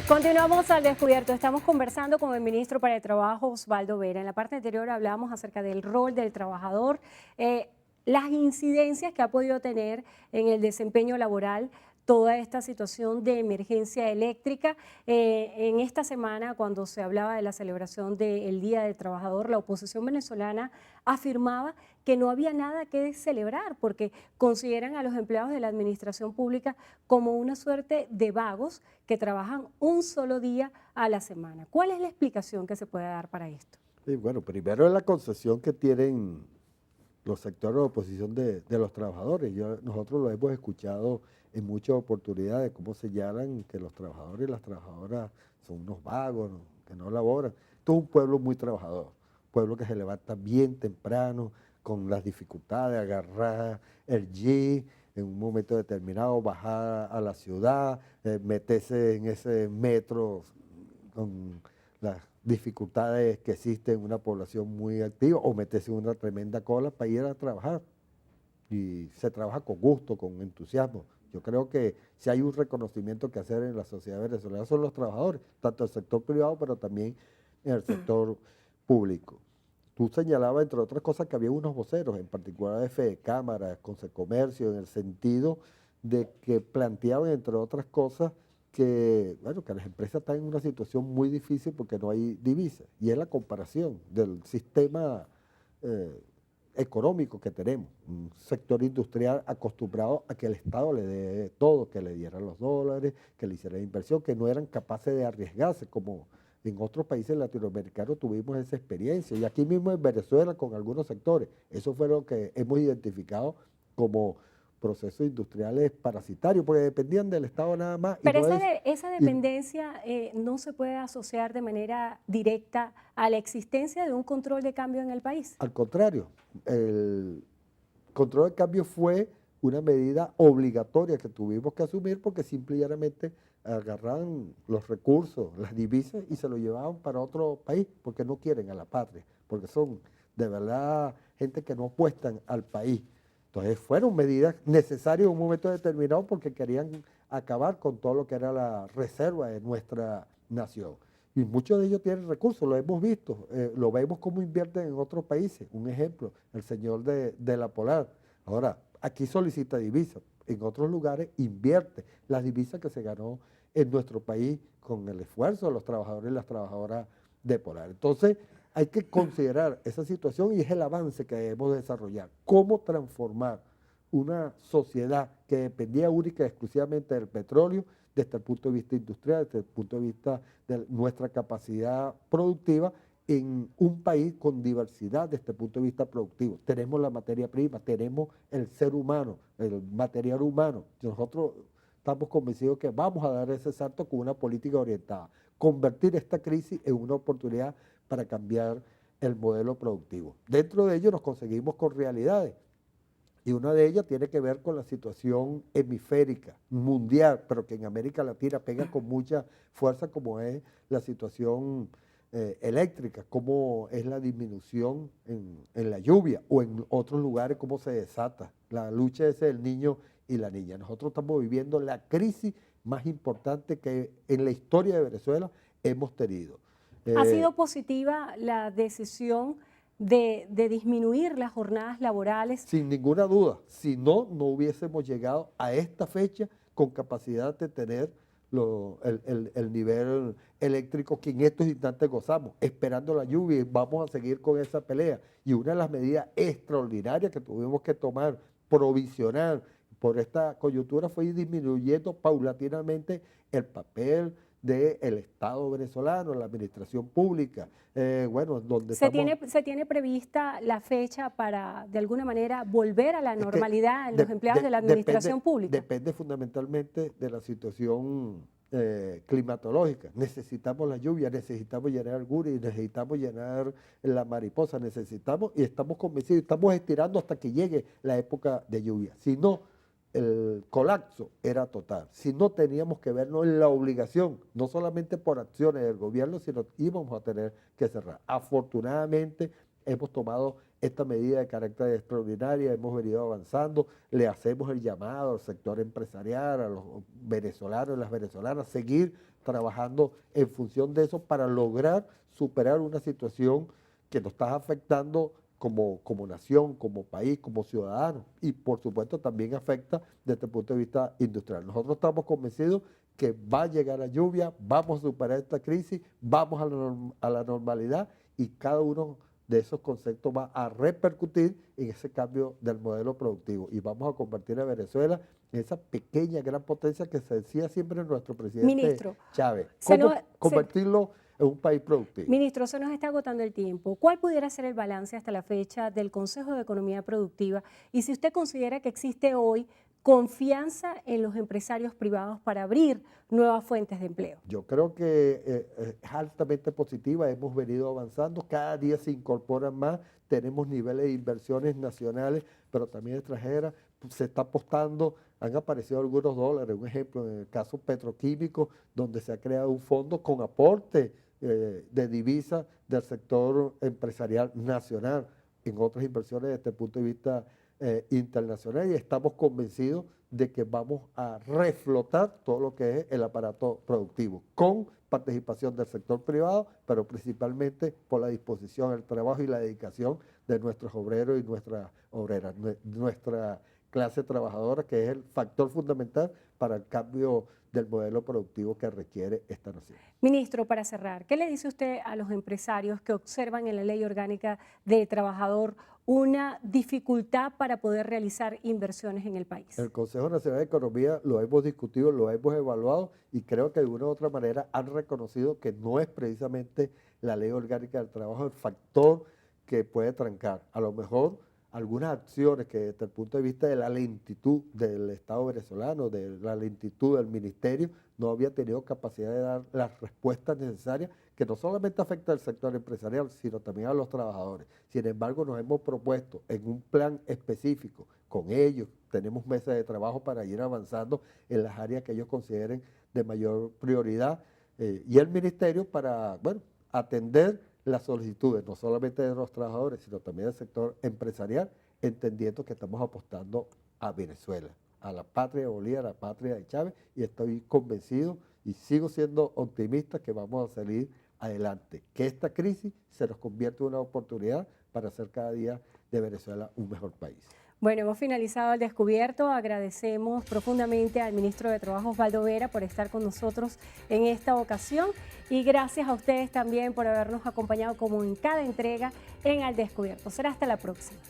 Continuamos al descubierto. Estamos conversando con el ministro para el Trabajo, Osvaldo Vera. En la parte anterior hablábamos acerca del rol del trabajador, las incidencias que ha podido tener en el desempeño laboral toda esta situación de emergencia eléctrica. En esta semana, cuando se hablaba de la celebración del Día del Trabajador, la oposición venezolana afirmaba que no había nada que celebrar porque consideran a los empleados de la administración pública como una suerte de vagos que trabajan un solo día a la semana. ¿Cuál es la explicación que se puede dar para esto? Sí, bueno, primero es la concesión que tienen los sectores de oposición de los trabajadores. Nosotros lo hemos escuchado en muchas oportunidades, cómo señalan que los trabajadores y las trabajadoras son unos vagos, ¿no?, que no laboran. Esto es un pueblo muy trabajador, pueblo que se levanta bien temprano, con las dificultades de agarrar el G en un momento determinado, bajar a la ciudad, meterse en ese metro con las dificultades que existen en una población muy activa, o meterse en una tremenda cola para ir a trabajar. Y se trabaja con gusto, con entusiasmo. Yo creo que si hay un reconocimiento que hacer en la sociedad venezolana son los trabajadores, tanto el sector privado, pero también en el sector público. Tú señalabas, entre otras cosas, que había unos voceros, en particular de Fedecámara, Concecomercio, en el sentido de que planteaban, entre otras cosas, que, bueno, que las empresas están en una situación muy difícil porque no hay divisas. Y es la comparación del sistema económico que tenemos, un sector industrial acostumbrado a que el Estado le dé todo, que le dieran los dólares, que le hiciera inversión, que no eran capaces de arriesgarse, como en otros países latinoamericanos tuvimos esa experiencia, y aquí mismo en Venezuela con algunos sectores. Eso fue lo que hemos identificado como procesos industriales parasitarios, porque dependían del Estado nada más. Pero esa dependencia no se puede asociar de manera directa a la existencia de un control de cambio en el país. Al contrario, el control de cambio fue una medida obligatoria que tuvimos que asumir porque simplemente agarraban los recursos, las divisas, y se lo llevaban para otro país porque no quieren a la patria, porque son de verdad gente que no apuestan al país. Entonces fueron medidas necesarias en un momento determinado porque querían acabar con todo lo que era la reserva de nuestra nación. Y muchos de ellos tienen recursos, lo hemos visto, lo vemos cómo invierten en otros países. Un ejemplo, el señor de la Polar. Ahora, aquí solicita divisas, en otros lugares invierte las divisas que se ganó en nuestro país con el esfuerzo de los trabajadores y las trabajadoras de Polar. Entonces, hay que considerar esa situación y es el avance que debemos desarrollar. Cómo transformar una sociedad que dependía única y exclusivamente del petróleo desde el punto de vista industrial, desde el punto de vista de nuestra capacidad productiva, en un país con diversidad desde el punto de vista productivo. Tenemos la materia prima, tenemos el ser humano, el material humano. Nosotros estamos convencidos que vamos a dar ese salto con una política orientada, convertir esta crisis en una oportunidad para cambiar el modelo productivo. Dentro de ello nos conseguimos con realidades. Y una de ellas tiene que ver con la situación hemisférica, mundial, pero que en América Latina pega con mucha fuerza, como es la situación eléctrica, cómo es la disminución en la lluvia, o en otros lugares cómo se desata la lucha ese del niño y la niña. Nosotros estamos viviendo la crisis más importante que en la historia de Venezuela hemos tenido. ¿Ha sido positiva la decisión de disminuir las jornadas laborales? Sin ninguna duda, si no, no hubiésemos llegado a esta fecha con capacidad de tener el nivel eléctrico que en estos instantes gozamos, esperando la lluvia, y vamos a seguir con esa pelea. Y una de las medidas extraordinarias que tuvimos que tomar, provisional, por esta coyuntura, fue ir disminuyendo paulatinamente el papel del Estado venezolano, la administración pública. Bueno, donde estamos... Se tiene prevista la fecha para, de alguna manera, volver a la normalidad en los empleados de la administración pública? Depende fundamentalmente de la situación climatológica. Necesitamos la lluvia, necesitamos llenar el Guri, necesitamos llenar la mariposa, necesitamos, y estamos convencidos, estamos estirando hasta que llegue la época de lluvia. Si no, el colapso era total. Si no, teníamos que vernos en la obligación, no solamente por acciones del gobierno, sino íbamos a tener que cerrar. Afortunadamente, hemos tomado esta medida de carácter extraordinaria, hemos venido avanzando, le hacemos el llamado al sector empresarial, a los venezolanos y las venezolanas, seguir trabajando en función de eso para lograr superar una situación que nos está afectando como nación, como país, como ciudadanos, y por supuesto también afecta desde el punto de vista industrial. Nosotros estamos convencidos que va a llegar la lluvia, vamos a superar esta crisis, vamos a la normalidad, y cada uno de esos conceptos va a repercutir en ese cambio del modelo productivo, y vamos a convertir a Venezuela en esa pequeña gran potencia que se decía siempre nuestro presidente Ministro, Chávez. ¿Cómo convertirlo en un país productivo? Ministro, se nos está agotando el tiempo. ¿Cuál pudiera ser el balance hasta la fecha del Consejo de Economía Productiva? Y si usted considera que existe hoy confianza en los empresarios privados para abrir nuevas fuentes de empleo. Yo creo que es altamente positiva, hemos venido avanzando, cada día se incorporan más, tenemos niveles de inversiones nacionales, pero también extranjeras, se está apostando, han aparecido algunos dólares, un ejemplo en el caso petroquímico, donde se ha creado un fondo con aporte de divisas del sector empresarial nacional, en otras inversiones desde el punto de vista internacional, y estamos convencidos de que vamos a reflotar todo lo que es el aparato productivo, con participación del sector privado, pero principalmente por la disposición, el trabajo y la dedicación de nuestros obreros y nuestras obreras, nuestra clase trabajadora, que es el factor fundamental para el cambio del modelo productivo que requiere esta nación. Ministro, para cerrar, ¿qué le dice usted a los empresarios que observan en la Ley Orgánica del Trabajador una dificultad para poder realizar inversiones en el país? El Consejo Nacional de Economía lo hemos discutido, lo hemos evaluado, y creo que de una u otra manera han reconocido que no es precisamente la Ley Orgánica del Trabajo el factor que puede trancar. A lo mejor algunas acciones que desde el punto de vista de la lentitud del Estado venezolano, de la lentitud del ministerio, no había tenido capacidad de dar las respuestas necesarias, que no solamente afecta al sector empresarial, sino también a los trabajadores. Sin embargo, nos hemos propuesto en un plan específico con ellos, tenemos mesas de trabajo para ir avanzando en las áreas que ellos consideren de mayor prioridad, y el ministerio para, bueno, atender las solicitudes, no solamente de los trabajadores, sino también del sector empresarial, entendiendo que estamos apostando a Venezuela, a la patria de Bolívar, a la patria de Chávez, y estoy convencido y sigo siendo optimista que vamos a salir adelante, que esta crisis se nos convierte en una oportunidad para hacer cada día de Venezuela un mejor país. Bueno, hemos finalizado el descubierto. Agradecemos profundamente al ministro de Trabajo, Osvaldo Vera, por estar con nosotros en esta ocasión, y gracias a ustedes también por habernos acompañado como en cada entrega en Al Descubierto. Será hasta la próxima.